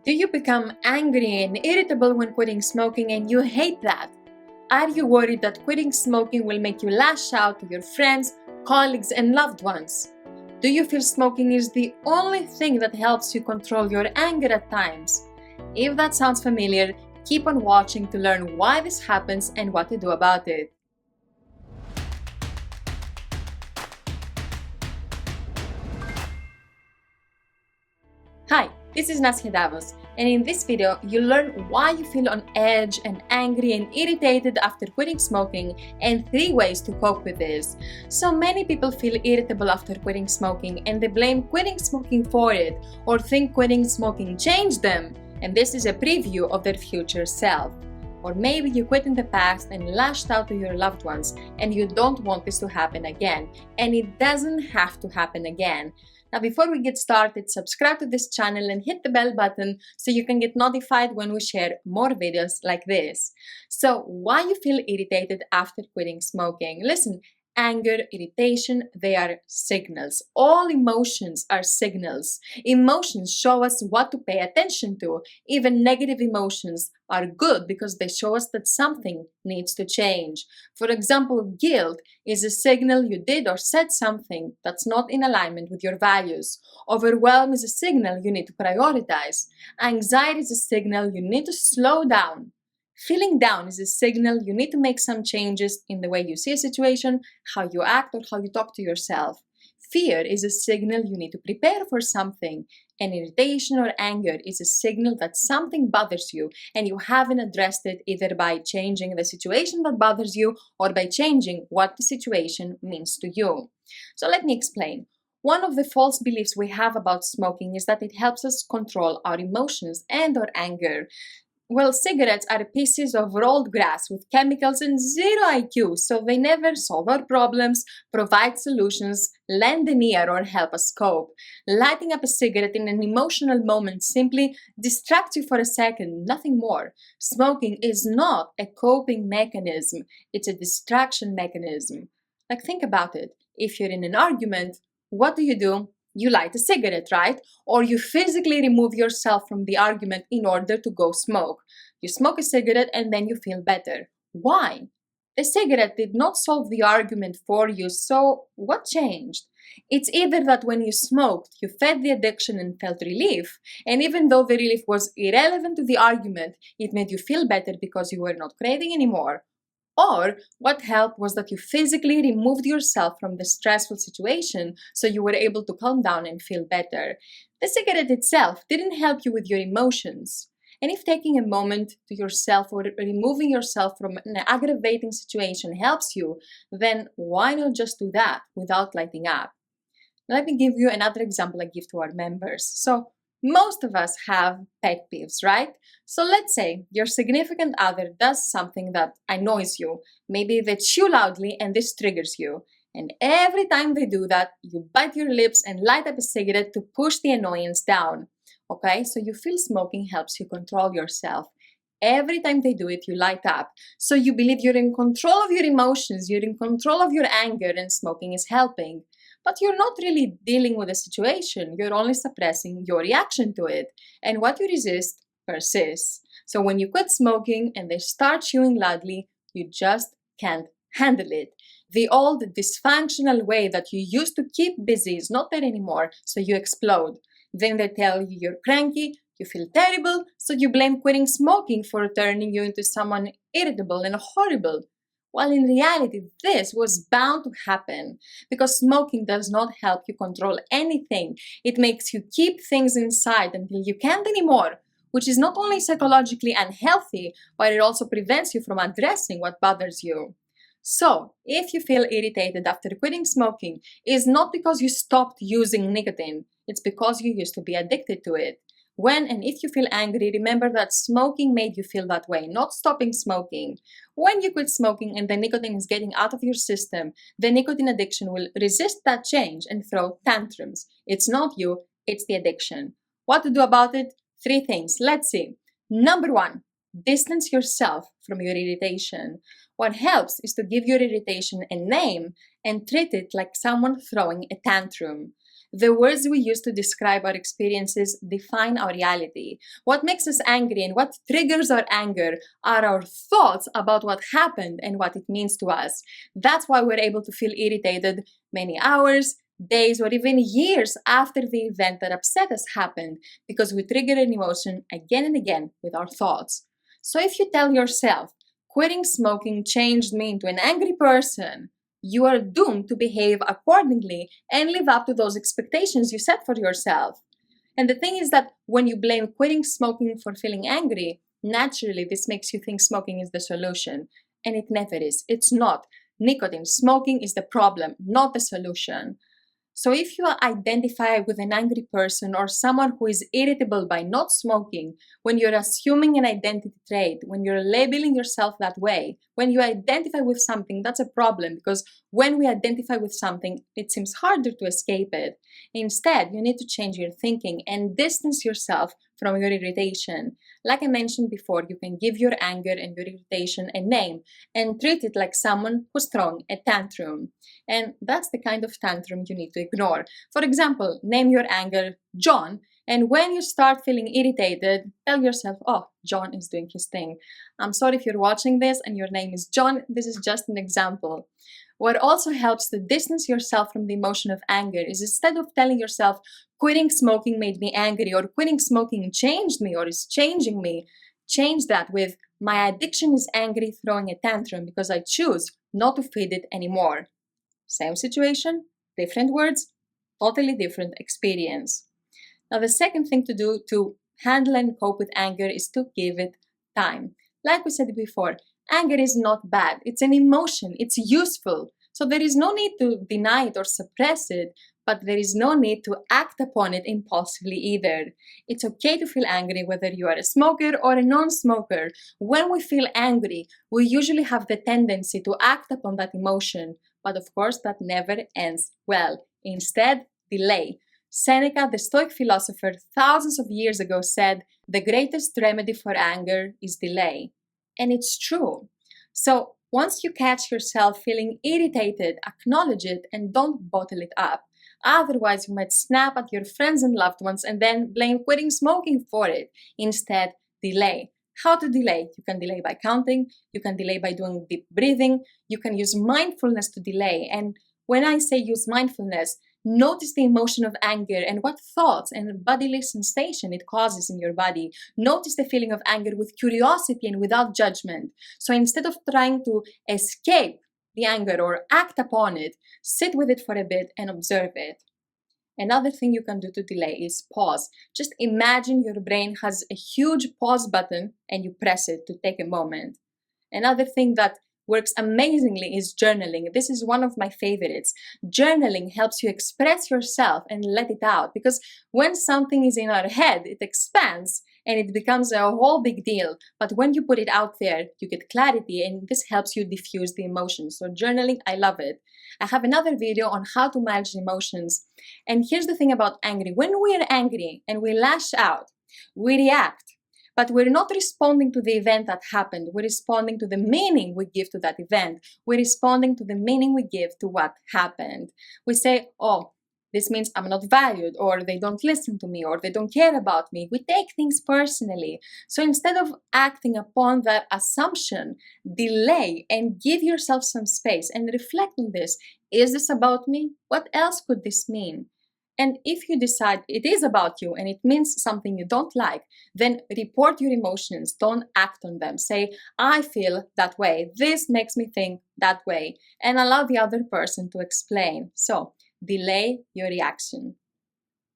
Do you become angry and irritable when quitting smoking and you hate that? Are you worried that quitting smoking will make you lash out to your friends, colleagues, and loved ones? Do you feel smoking is the only thing that helps you control your anger at times? If that sounds familiar, keep on watching to learn why this happens and what to do about it. Hi, this is Nasya Davos, and in this video, you'll learn why you feel on edge and angry and irritated after quitting smoking and 3 ways to cope with this. So many people feel irritable after quitting smoking and they blame quitting smoking for it or think quitting smoking changed them, and this is a preview of their future self. Or maybe you quit in the past and lashed out to your loved ones and you don't want this to happen again, and it doesn't have to happen again. Now, before we get started, subscribe to this channel and hit the bell button so you can get notified when we share more videos like this. So, why you feel irritated after quitting smoking? Listen, anger, irritation, they are signals. All emotions are signals. Emotions show us what to pay attention to. Even negative emotions are good because they show us that something needs to change. For example, guilt is a signal you did or said something that's not in alignment with your values. Overwhelm is a signal you need to prioritize. Anxiety is a signal you need to slow down. Feeling down is a signal you need to make some changes in the way you see a situation, how you act, or how you talk to yourself. Fear is a signal you need to prepare for something, and irritation or anger is a signal that something bothers you and you haven't addressed it either by changing the situation that bothers you or by changing what the situation means to you. So let me explain. One of the false beliefs we have about smoking is that it helps us control our emotions and our anger. Well, cigarettes are pieces of rolled grass with chemicals and zero IQ, so they never solve our problems, provide solutions, lend an ear, or help us cope. Lighting up a cigarette in an emotional moment simply distracts you for a second, nothing more. Smoking is not a coping mechanism, it's a distraction mechanism. Like, think about it. If you're in an argument, what do? You light a cigarette, right? Or you physically remove yourself from the argument in order to go smoke. You smoke a cigarette and then you feel better. Why? The cigarette did not solve the argument for you, so what changed? It's either that when you smoked, you fed the addiction and felt relief, and even though the relief was irrelevant to the argument, it made you feel better because you were not craving anymore. Or what helped was that you physically removed yourself from the stressful situation so you were able to calm down and feel better. The cigarette itself didn't help you with your emotions. And if taking a moment to yourself or removing yourself from an aggravating situation helps you, then why not just do that without lighting up? Let me give you another example I give to our members. So, most of us have pet peeves, right? So let's say your significant other does something that annoys you. Maybe they chew loudly and this triggers you. And every time they do that, you bite your lips and light up a cigarette to push the annoyance down. Okay, so you feel smoking helps you control yourself. Every time they do it, you light up. So you believe you're in control of your emotions, you're in control of your anger, and smoking is helping. But you're not really dealing with the situation, you're only suppressing your reaction to it. And what you resist persists. So when you quit smoking and they start chewing loudly, you just can't handle it. The old dysfunctional way that you used to keep busy is not there anymore, so you explode. Then they tell you you're cranky, you feel terrible, so you blame quitting smoking for turning you into someone irritable and horrible. While in reality, this was bound to happen because smoking does not help you control anything. It makes you keep things inside until you can't anymore, which is not only psychologically unhealthy, but it also prevents you from addressing what bothers you. So, if you feel irritated after quitting smoking, it's not because you stopped using nicotine, it's because you used to be addicted to it. When and if you feel angry, remember that smoking made you feel that way, not stopping smoking. When you quit smoking and the nicotine is getting out of your system, the nicotine addiction will resist that change and throw tantrums. It's not you, it's the addiction. What to do about it? 3 things. Let's see. Number 1, distance yourself from your irritation. What helps is to give your irritation a name and treat it like someone throwing a tantrum. The words we use to describe our experiences define our reality. What makes us angry and what triggers our anger are our thoughts about what happened and what it means to us. That's why we're able to feel irritated many hours, days, or even years after the event that upset us happened, because we trigger an emotion again and again with our thoughts. So if you tell yourself, quitting smoking changed me into an angry person, you are doomed to behave accordingly and live up to those expectations you set for yourself. And the thing is that when you blame quitting smoking for feeling angry, naturally this makes you think smoking is the solution. And it never is. It's not. Nicotine, smoking is the problem, not the solution. So if you identify with an angry person or someone who is irritable by not smoking, when you're assuming an identity trait, when you're labeling yourself that way, when you identify with something, that's a problem, because when we identify with something, it seems harder to escape it. Instead, you need to change your thinking and distance yourself from your irritation. Like I mentioned before, you can give your anger and your irritation a name and treat it like someone who's throwing a tantrum. And that's the kind of tantrum you need to ignore. For example, name your anger John, and when you start feeling irritated, tell yourself, oh, John is doing his thing. I'm sorry if you're watching this and your name is John, this is just an example. What also helps to distance yourself from the emotion of anger is, instead of telling yourself, quitting smoking made me angry, or quitting smoking changed me or is changing me, change that with, my addiction is angry throwing a tantrum because I choose not to feed it anymore. Same situation, different words, totally different experience. Now, the second thing to do to handle and cope with anger is to give it time. Like we said before, anger is not bad. It's an emotion. It's useful. So there is no need to deny it or suppress it, but there is no need to act upon it impulsively either. It's okay to feel angry whether you are a smoker or a non-smoker. When we feel angry, we usually have the tendency to act upon that emotion, but of course that never ends well. Instead, delay. Seneca, the Stoic philosopher, thousands of years ago said, the greatest remedy for anger is delay. And it's true. So once you catch yourself feeling irritated, acknowledge it and don't bottle it up. Otherwise, you might snap at your friends and loved ones and then blame quitting smoking for it. Instead, delay. How to delay? You can delay by counting, you can delay by doing deep breathing, you can use mindfulness to delay. And when I say use mindfulness, notice the emotion of anger and what thoughts and bodily sensation it causes in your body. Notice the feeling of anger with curiosity and without judgment. So instead of trying to escape the anger or act upon it, sit with it for a bit and observe it. Another thing you can do to delay is pause. Just imagine your brain has a huge pause button and you press it to take a moment. Another thing that works amazingly is journaling. This is one of my favorites. Journaling helps you express yourself and let it out, because when something is in our head, it expands and it becomes a whole big deal. But when you put it out there, you get clarity, and this helps you diffuse the emotions. So journaling, I love it. I have another video on how to manage emotions. And here's the thing about angry. When we are angry and we lash out, we react. But we're not responding to the event that happened. We're responding to the meaning we give to that event. We're responding to the meaning we give to what happened. We say, oh, this means I'm not valued, or they don't listen to me, or they don't care about me. We take things personally. So instead of acting upon that assumption, delay and give yourself some space and reflect on this. Is this about me? What else could this mean? And if you decide it is about you and it means something you don't like, then report your emotions, don't act on them. Say, I feel that way, this makes me think that way, and allow the other person to explain. So, delay your reaction.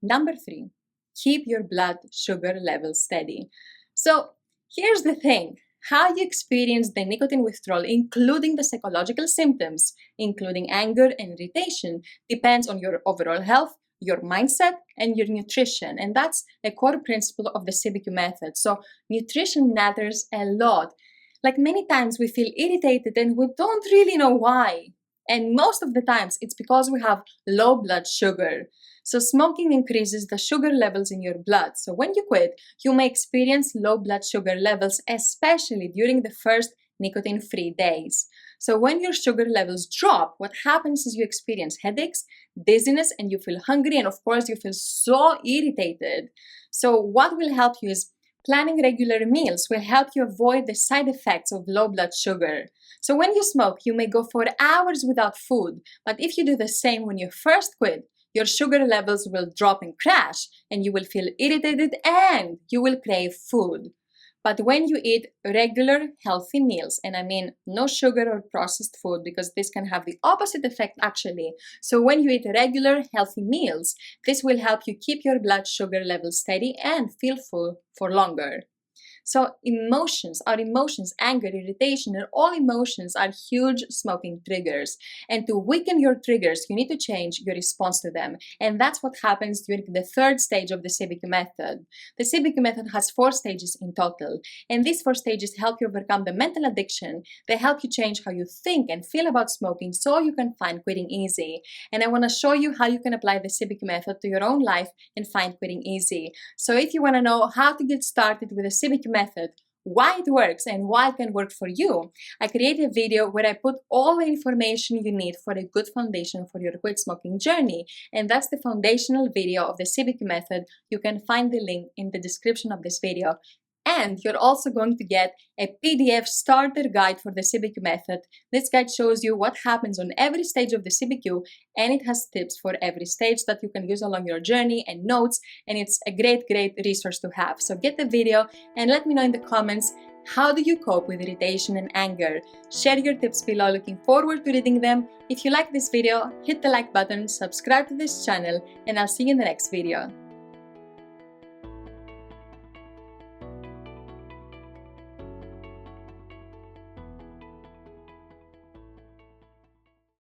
Number 3, keep your blood sugar level steady. So, here's the thing. How you experience the nicotine withdrawal, including the psychological symptoms, including anger and irritation, depends on your overall health, your mindset, and your nutrition. And that's a core principle of the CBQ method. So nutrition matters a lot. Like, many times we feel irritated and we don't really know why. And most of the times it's because we have low blood sugar. So smoking increases the sugar levels in your blood. So when you quit, you may experience low blood sugar levels, especially during the first nicotine-free days. So when your sugar levels drop, what happens is you experience headaches, dizziness, and you feel hungry, and of course you feel so irritated. So what will help you is planning regular meals will help you avoid the side effects of low blood sugar. So when you smoke, you may go for hours without food, but if you do the same when you first quit, your sugar levels will drop and crash, and you will feel irritated and you will crave food. But when you eat regular healthy meals, and I mean no sugar or processed food, because this can have the opposite effect actually. So when you eat regular healthy meals, this will help you keep your blood sugar levels steady and feel full for longer. So our emotions, anger, irritation, and all emotions are huge smoking triggers. And to weaken your triggers, you need to change your response to them. And that's what happens during the third stage of the CBQ method. The CBQ method has 4 stages in total. And these 4 stages help you overcome the mental addiction. They help you change how you think and feel about smoking so you can find quitting easy. And I want to show you how you can apply the CBQ method to your own life and find quitting easy. So if you want to know how to get started with the CBQ method, why it works and why it can work for you, I created a video where I put all the information you need for a good foundation for your quit smoking journey, and that's the foundational video of the CBQ method. You can find the link in the description of this video. And you're also going to get a PDF starter guide for the CBQ method. This guide shows you what happens on every stage of the CBQ, and it has tips for every stage that you can use along your journey and notes, and it's a great resource to have. So get the video and let me know in the comments, how do you cope with irritation and anger? Share your tips below, looking forward to reading them. If you like this video, hit the like button, subscribe to this channel, and I'll see you in the next video.